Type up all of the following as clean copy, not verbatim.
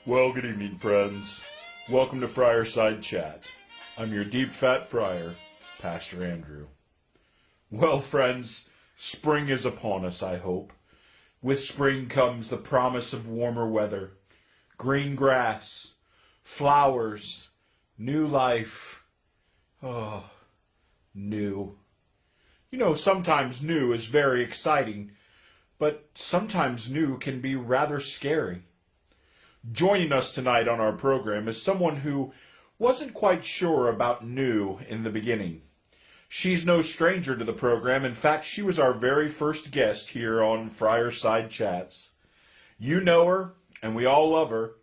Well, good evening, friends. Welcome to Fireside Chat. I'm your deep fat friar, Pastor Andrew. Well, friends, spring is upon us, I hope. With spring comes the promise of warmer weather, green grass, flowers, new life. Oh, new. You know, sometimes new is very exciting, but sometimes new can be rather scary. Joining us tonight on our program is someone who wasn't quite sure about new in the beginning. She's no stranger to the program. In fact, she was our very first guest here on Fireside Chats. You know her, and we all love her.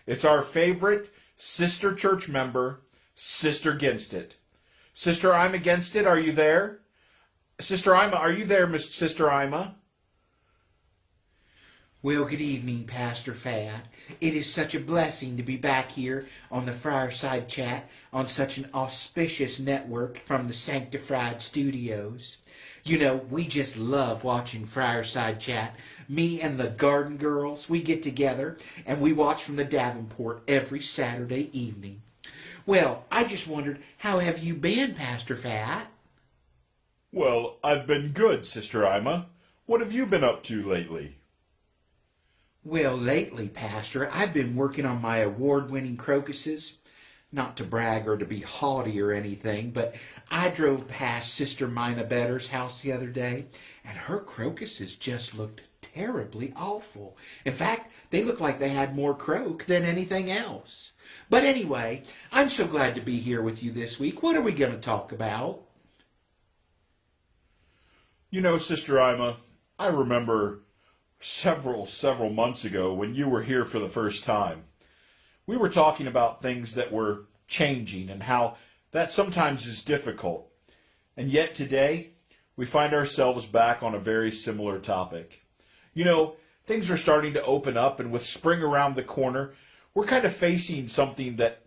It's our favorite sister church member, Sister Against It. Sister, I'm against it. Are you there? Sister Ima, are you there, Miss Sister Ima? Well, good evening, Pastor Fat. It is such a blessing to be back here on the Fireside Chat on such an auspicious network from the Sanctified Studios. You know, we just love watching Fireside Chat. Me and the Garden Girls, we get together and we watch from the Davenport every Saturday evening. Well, I just wondered, how have you been, Pastor Fat? Well, I've been good, Sister Ima. What have you been up to lately? Well, lately, Pastor, I've been working on my award-winning crocuses. Not to brag or to be haughty or anything, but I drove past Sister Mina Better's house the other day, and her crocuses just looked terribly awful. In fact, they looked like they had more croak than anything else. But anyway, I'm so glad to be here with you this week. What are we going to talk about? You know, Sister Ima, I remember several months ago when you were here for the first time. We were talking about things that were changing and how that sometimes is difficult. And yet today, we find ourselves back on a very similar topic. You know, things are starting to open up, and with spring around the corner, we're kind of facing something that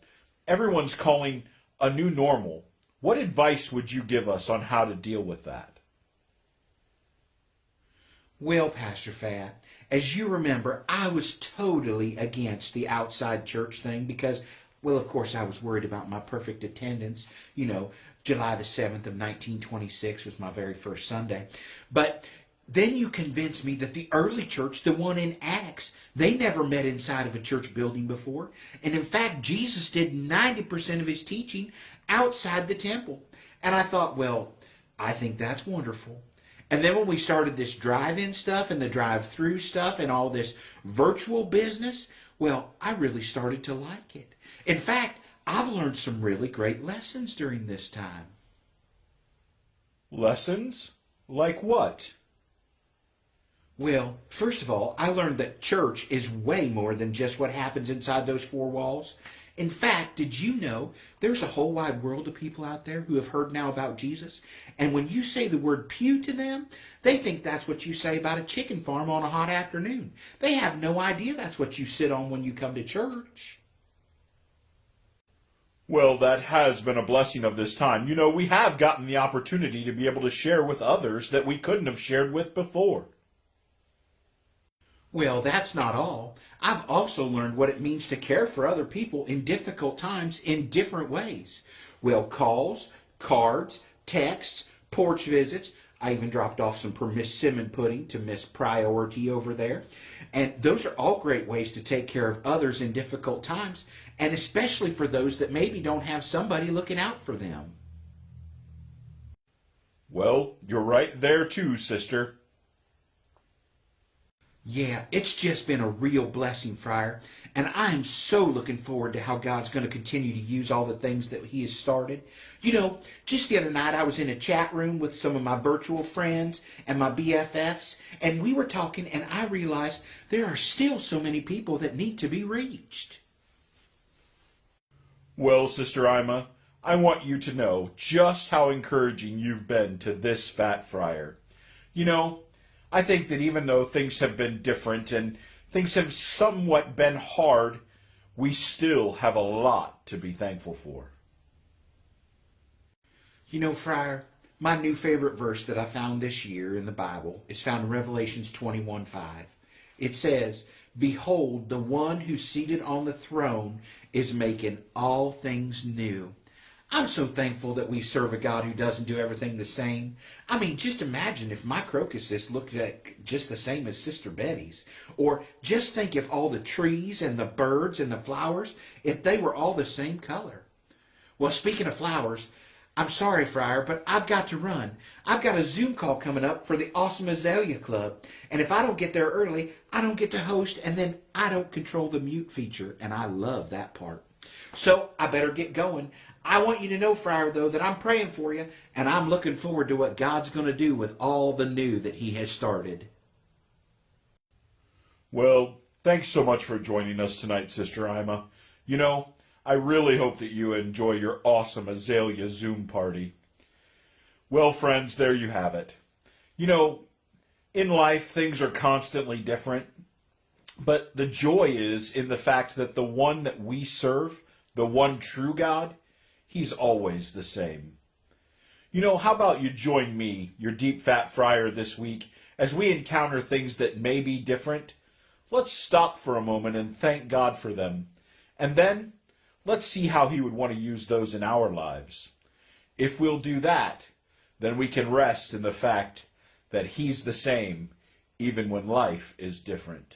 everyone's calling a new normal. What advice would you give us on how to deal with that? Well, Pastor Fat, as you remember, I was totally against the outside church thing because, well, of course, I was worried about my perfect attendance. You know, July the 7th of 1926 was my very first Sunday. But then you convinced me that the early church, the one in Acts, they never met inside of a church building before. And in fact, Jesus did 90% of his teaching outside the temple. And I thought, well, I think that's wonderful. And then when we started this drive-in stuff and the drive-through stuff and all this virtual business, well, I really started to like it. In fact, I've learned some really great lessons during this time. Lessons? Like what? Well, first of all, I learned that church is way more than just what happens inside those four walls. In fact, did you know there's a whole wide world of people out there who have heard now about Jesus? And when you say the word pew to them, they think that's what you say about a chicken farm on a hot afternoon. They have no idea that's what you sit on when you come to church. Well, that has been a blessing of this time. You know, we have gotten the opportunity to be able to share with others that we couldn't have shared with before. Well, that's not all. I've also learned what it means to care for other people in difficult times in different ways. Well, calls, cards, texts, porch visits. I even dropped off some persimmon pudding to Miss Priority over there. And those are all great ways to take care of others in difficult times, and especially for those that maybe don't have somebody looking out for them. Well, you're right there too, sister. Yeah, it's just been a real blessing, Friar, and I am so looking forward to how God's going to continue to use all the things that he has started. You know, just the other night I was in a chat room with some of my virtual friends and my BFFs, and we were talking, and I realized there are still so many people that need to be reached. Well, Sister Ima, I want you to know just how encouraging you've been to this fat friar. You know, I think that even though things have been different and things have somewhat been hard, we still have a lot to be thankful for. You know, Friar, my new favorite verse that I found this year in the Bible is found in Revelations 21:5. It says, "Behold, the one who's seated on the throne is making all things new." I'm so thankful that we serve a God who doesn't do everything the same. I mean, just imagine if my crocuses looked like just the same as Sister Betty's. Or just think if all the trees and the birds and the flowers, if they were all the same color. Well, speaking of flowers, I'm sorry, Friar, but I've got to run. I've got a Zoom call coming up for the Awesome Azalea Club. And if I don't get there early, I don't get to host, and then I don't control the mute feature, and I love that part. So I better get going. I want you to know, Friar, though, that I'm praying for you, and I'm looking forward to what God's going to do with all the new that he has started. Well, thanks so much for joining us tonight, Sister Ima. You know, I really hope that you enjoy your awesome Azalea Zoom party. Well, friends, there you have it. You know, in life, things are constantly different, but the joy is in the fact that the one that we serve, the one true God, he's always the same. You know, how about you join me, your deep fat friar, this week as we encounter things that may be different? Let's stop for a moment and thank God for them. And then, let's see how he would want to use those in our lives. If we'll do that, then we can rest in the fact that he's the same, even when life is different.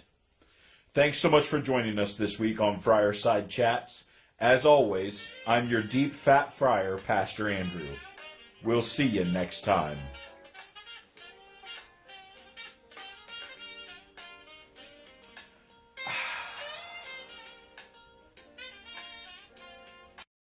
Thanks so much for joining us this week on Friarside Chats. As always, I'm your deep fat friar, Pastor Andrew. We'll see you next time.